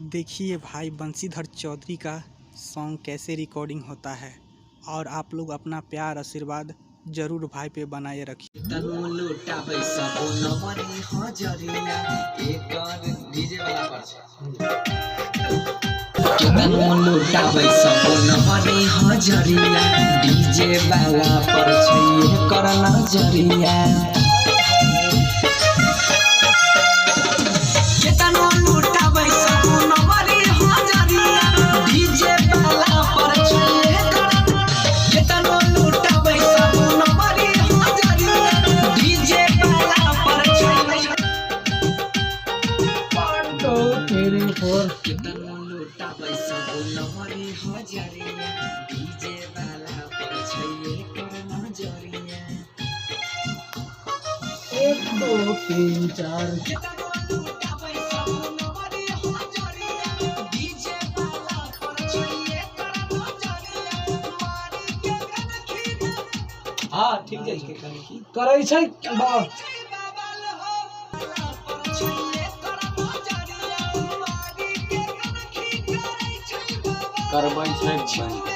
देखिए भाई बंशीधर चौधरी का सॉन्ग कैसे रिकॉर्डिंग होता है और आप लोग अपना प्यार आशीर्वाद जरूर भाई पे बनाए रखिए। डीजे वाला पर कर नजरिया एक दो तीन चार हाँ ठीक है करे छै करबै छै